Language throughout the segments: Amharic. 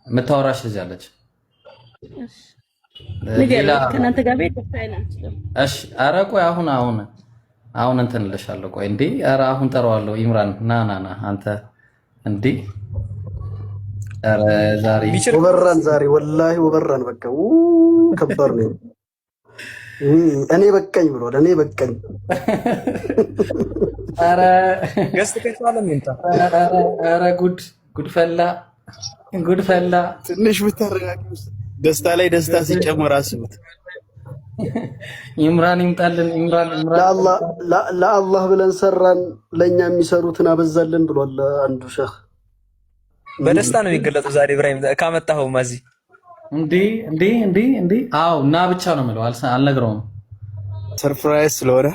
የምታወራሽ ልጅ አለች። ሌላ ከናንተ ጋር ቤት ታይናችሁ። እሺ፣ ኧረ ቆይ አሁን እንትን እልሻለሁ። ቆይ እንዴ፣ ኧረ አሁን ጠራዋለሁ። ኢምራን ና አንተ እንዴ! ኧረ ዛሬ ወበራን፣ ዛሬ ወላሂ ወበራን። በቃ ከባድ ነው። እኔ በቀኝ ብሏል። እኔ በቀኝ። ኧረ ገስት ከቻለ ምንታ ኧረ ጉድ ፈላ። ትንሽ ብታረጋግጡ ደስታ ላይ ደስታ ሲጨመር አስቡት። ኢምራን ይምጣልን። ኢምራን ለአላህ ብለን ሰራን፣ ለእኛ የሚሰሩትን አበዛልን ብሏል አንዱ ሸህ። በደስታ ነው የሚገለጠው ዛሬ ኢብራሂም ካመጣኸው ማዚ እንዴ አዎ፣ እና ብቻ ነው የምለው፣ አልነግረውም። ሰርፕራይዝ ስለሆነ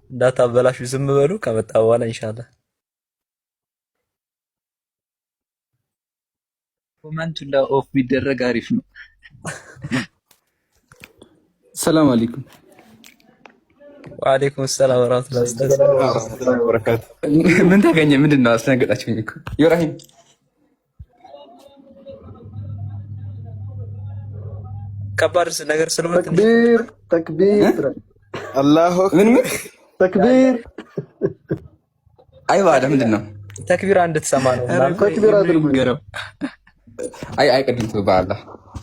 እንዳታበላሹ ዝም በሉ። ከመጣ በኋላ ኢንሻአላህ ኮመንቱ ኦፍ ቢደረግ አሪፍ ነው። ሰላም አለይኩም። ወአለይኩም ሰላም ወራህመቱላሂ ወበረካቱ። ምን ተገኘ? ምንድነው? አስደነገጣችሁኝ እኮ ኢብራሂም። ከባድ ነገር ስለሆነ ተክቢር አላሁ ምን ተክቢር አይዋ ምንድነው? ተክቢራ እንድትሰማ ነው። ተክቢር አድርጉ። አይቀድም በአላህ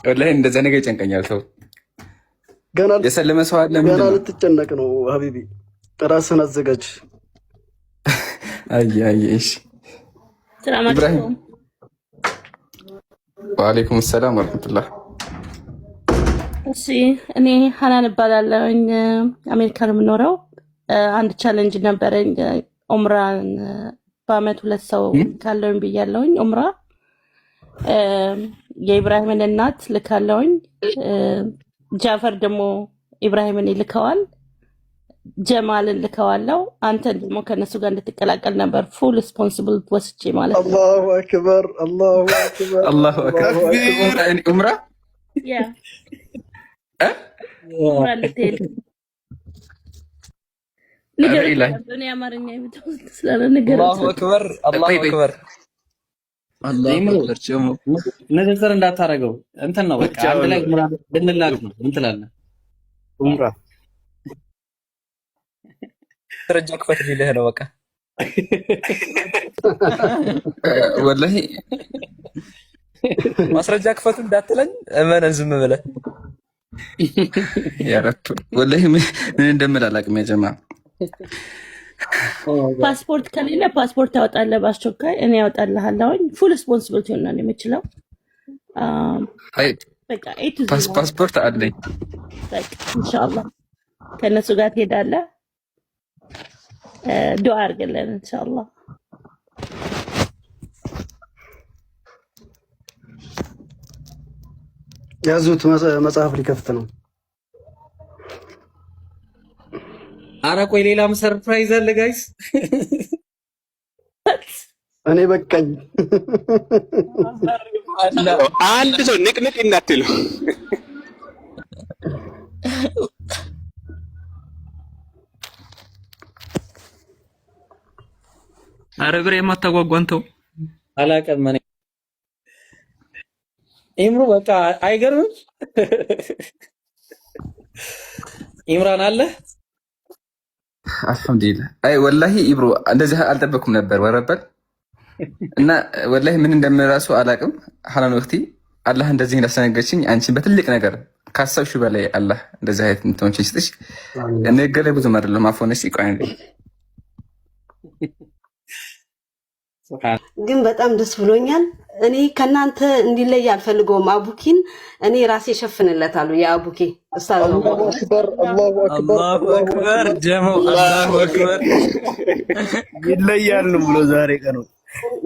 ወላሂ እንደዛ ነገር ይጨንቀኛል። ሰው ገና የሰለመ ሰው አለ። ገና ልትጨነቅ ነው ሀቢቢ፣ ራስን አዘጋጅ። እሺ ሰላም ኢብራሂም። አለይኩም። ወአለይኩም ሰላም ወራህመቱላህ። እሺ እኔ ሐናን እባላለሁኝ፣ አሜሪካ ነው የምኖረው። አንድ ቻሌንጅ ነበረኝ። ኡምራን በአመት 2 ሰው ካለውኝ ብያለሁኝ። ኡምራ የኢብራሂምን እናት ልካለውኝ። ጃፈር ደግሞ ኢብራሂምን ይልከዋል፣ ጀማልን ልከዋለው። አንተ ደግሞ ከነሱ ጋር እንድትቀላቀል ነበር ፉል ሪስፖንሲብል ወስጄ ማለት ነው። አላሁ አክበር አላሁ አክበር አላሁ አክበር። ኡምራ ያ ኡምራ ልትሄድ ነገር እኔ አማርኛ ይብታው ስላለ ነገር አላሁ አክበር አላሁ አክበር ንግግር እንዳታረገው እንትን ነው በቃ አንድ ላይ ልንላክ ነው። ምን ትላለህ? ኡምራ ማስረጃ ክፈት ሊልህ ነው። በቃ ወላሂ ማስረጃ ክፈቱ እንዳትለኝ እመነን ዝም ብለህ ያረቱ ወላሂ ምን እንደምል አላውቅም። ያ ጀማ ፓስፖርት ከሌለ ፓስፖርት ታወጣለህ በአስቸኳይ። እኔ ያወጣልሃለሁኝ። ፉል ሪስፖንሲቢሊቲ ነው የምችለው። አይ በቃ ፓስፖርት አለኝ። በቃ ኢንሻአላህ ከነሱ ጋር ትሄዳለህ። ዱአ አድርግልን ኢንሻአላህ። ያዙት፣ መጽሐፍ ሊከፍት ነው። ኧረ ቆይ ሌላም ሰርፕራይዝ አለ ጋይስ። እኔ በቃኝ። አንድ ሰው ንቅንቅ እንዳትሉ። ኧረ ብሬ የማታጓጓን ተው። አላውቅም እኔ ኢምሩ በቃ አይገርምም። ኢምራን አለ አልሐምዱሊላህ። አይ ወላሂ ኢብሮ እንደዚህ አልጠበኩም ነበር ወረበል እና ወላሂ ምን እንደምራሱ አላውቅም። ሐናን ወቅቲ አላህ እንደዚህ እንዳስነገረችኝ አንቺን በትልቅ ነገር ካሰብሽው በላይ አላህ እንደዚህ አይነት እንትኖች ይስጥሽ። ነገለ ብዙ አይደለም አፎነሽ ይቆያል። ግን በጣም ደስ ብሎኛል። እኔ ከናንተ እንዲለይ አልፈልገውም። አቡኪን እኔ ራሴ ሸፍንለታለሁ። የአቡኪ ኡስታዝ ነው። አላሁ አክበር አላሁ አክበር አላሁ አክበር ጀማው አላሁ አክበር ይለያል ብሎ ዛሬ ቀኑ።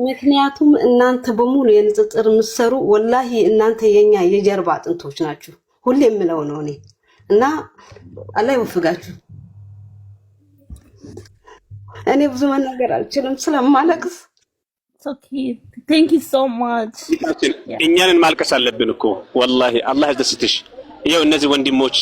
ምክንያቱም እናንተ በሙሉ የንጽጽር ምሰሩ ወላሂ እናንተ የኛ የጀርባ አጥንቶች ናችሁ። ሁሌ የምለው ነው እኔ እና አላህ ይወፍጋችሁ። እኔ ብዙ መናገር አልችልም ስለማለቅስ። Thank you so much. እኛንን ማልቀስ አለብን እኮ ወላሂ። አላህ ያስደስትሽ። ይኸው እነዚህ ወንድሞች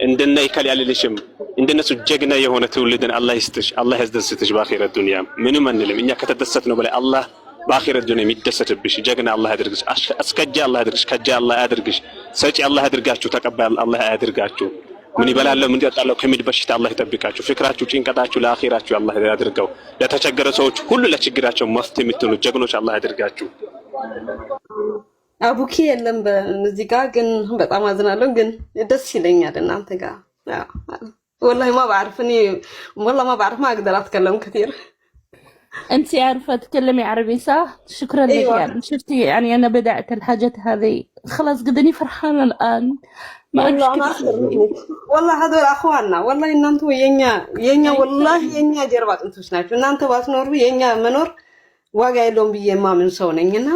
እንደነ ይከል ያልልሽም እንደነሱ ጀግና የሆነ ትውልድን አላህ ይስጥሽ። አላህ ያስደስትሽ በአኺረት ዱንያ። ምንም አንልም እኛ ከተደሰት ነው በላይ አላህ በአኺረት ዱንያ የሚደሰትብሽ ጀግና አላህ ያድርግሽ። አስከጃ አላህ ያድርግሽ። ከጃ አላህ ያድርግሽ። ሰጪ አላህ ያድርጋችሁ። ተቀባይ አላህ ያድርጋችሁ። ምን ይበላለሁ ምን ይጠጣለሁ ከሚል በሽታ አላህ ይጠብቃችሁ። ፍክራችሁ ጭንቀታችሁ ለአኺራችሁ አላህ ያድርገው። ለተቸገረ ሰዎች ሁሉ ለችግራቸው መፍትሄ የምትሆኑ ጀግኖች አላህ ያድርጋችሁ። አቡኪ የለም በዚህ ጋር ግን በጣም አዝናለሁ። ግን ደስ ይለኛል እናንተ ጋር والله ما بعرف اني والله ما بعرف ما اقدر اتكلم كثير. انت عارفه تتكلمي عربي صح؟ شكرا لك. ايوه يعني شفتي يعني انا بدات الحاجات هذه خلاص قدني فرحانه الان ما والله أعرف ما كيف. اقدر منك والله هذول اخواننا والله እናንተ የኛ والله የኛ ጀርባ አጥንቶች ናቸው። እናንተ ባትኖሩ የኛ መኖር ዋጋ የለውም ብዬ ማምን ሰው ነኝና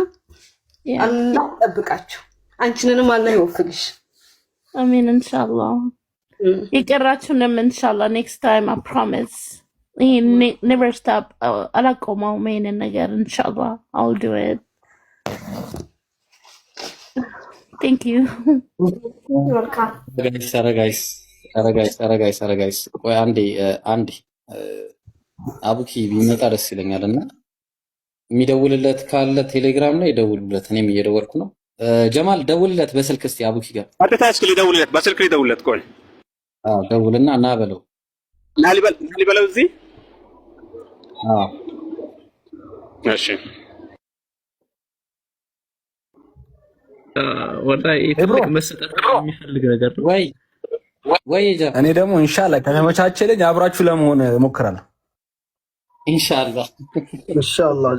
Yeah. አላህ ይጠብቃችሁ። አንቺንም አላህ ይወፍቅሽ። امين ان شاء الله. يقراችሁንም ان شاء الله next time I promise. Never stop. አላቆመው ይሄንን ነገር ان شاء الله I'll do it. Thank you. ጋይስ ቆይ አንዴ አቡኪ ቢመጣ ደስ ይለኛልና የሚደውልለት ካለ ቴሌግራም ላይ ደውሉለት። እኔም እየደወልኩ ነው። ጀማል ደውልለት በስልክ እስቲ አቡኪ ጋር አጥታ እስኪ ሊደውልለት በስልክ ሊደውልለት። ቆይ ደውልና እና በለው ናሊበለው እዚህ እሺ ወላሂ ትልቅ መሰጠት የሚፈልግ ነገር ነው። ወይ እኔ ደግሞ ኢንሻአላህ ከተመቻቸልኝ አብራችሁ ለመሆን እሞክራለሁ። ኢንሻአላህ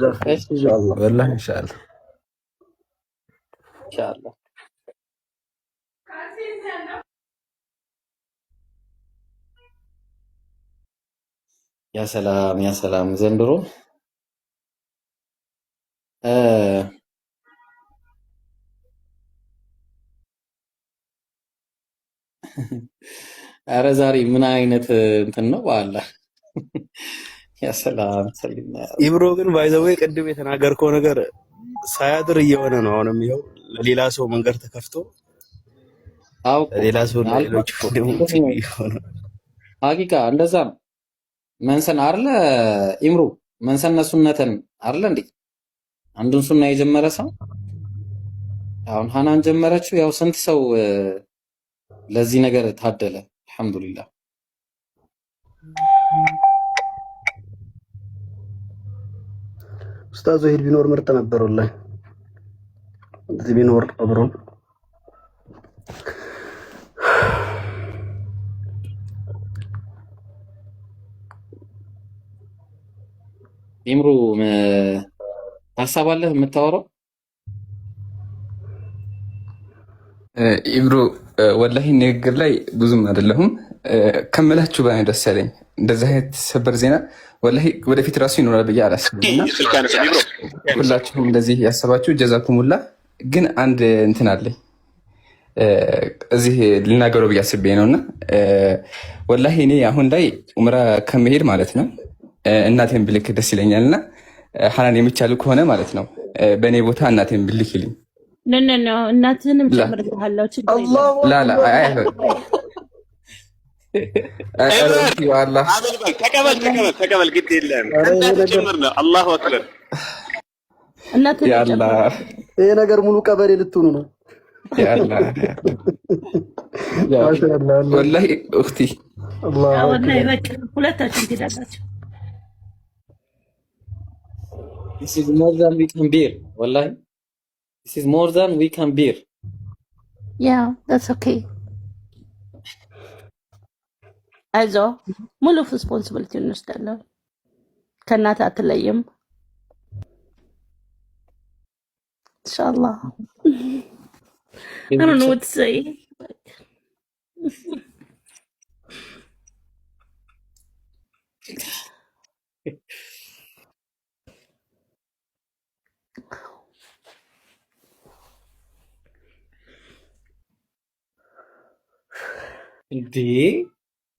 ጃፈር ኢንሻአላህ ወላሂ ኢንሻአላህ ያ ሰላም ዘንድሮ ኧረ ዛሬ ምን አይነት እንትን ነው በአላ ያ ሰላም ሰሊና ኢብሮ ግን ባይዘው ቅድም የተናገርከው ነገር ሳያድር እየሆነ ነው። አሁንም ይኸው ለሌላ ሰው መንገድ ተከፍቶ ሌላ ሰው ሌሎች ደግሞ ይሆነ ሀቂቃ እንደዛ ነው። መንሰን አይደለ ኢምሩ መንሰን ሱነተን አይደለ እንዴ? አንዱን ሱና የጀመረ ሰው አሁን ሃናን ጀመረችው። ያው ስንት ሰው ለዚህ ነገር ታደለ። አልহামዱሊላህ ኡስታዝ ወሂድ ቢኖር ምርጥ ነበር ወላሂ። እዚህ ቢኖር አብሮን ኢምሩ ሀሳብ አለህ የምታወራው? ኢብሮ ወላሂ ንግግር ላይ ብዙም አይደለሁም ከመላችሁ በላይ ደስ ያለኝ እንደዚህ አይነት ሰበር ዜና ወላሂ ወደፊት ራሱ ይኖራል ብዬ አላስብምና ሁላችሁም እንደዚህ ያሰባችሁ ጀዛኩሙላ። ግን አንድ እንትን አለኝ እዚህ ልናገረው ብዬ አስቤ ነውና ወላሂ እኔ አሁን ላይ ኡምራ ከመሄድ ማለት ነው እናቴን ብልክ ደስ ይለኛልና ሐናን የሚቻል ከሆነ ማለት ነው በእኔ ቦታ እናቴን ብልክልኝ። ኖ እናትህንም ጨምርልሃለሁ። ችግር የለም። ላ ተቀበል ግድ የለም ጭምር ነው። አላሁ አክበር። ይሄ ነገር ሙሉ ቀበሌ ልትሆኑ ነው። ወላሂ እኽቲ ወላሂ በቃ ሁለታችን ትሄዳላችሁ። This is more than we can bear. Wallahi. This is more than we can bear. Yeah, that's okay. አይዞህ ሙሉ ሪስፖንሲቢሊቲ እንወስዳለን። ከእናትህ አትለይም ኢንሻአላህ። I don't know what to say. እንዴ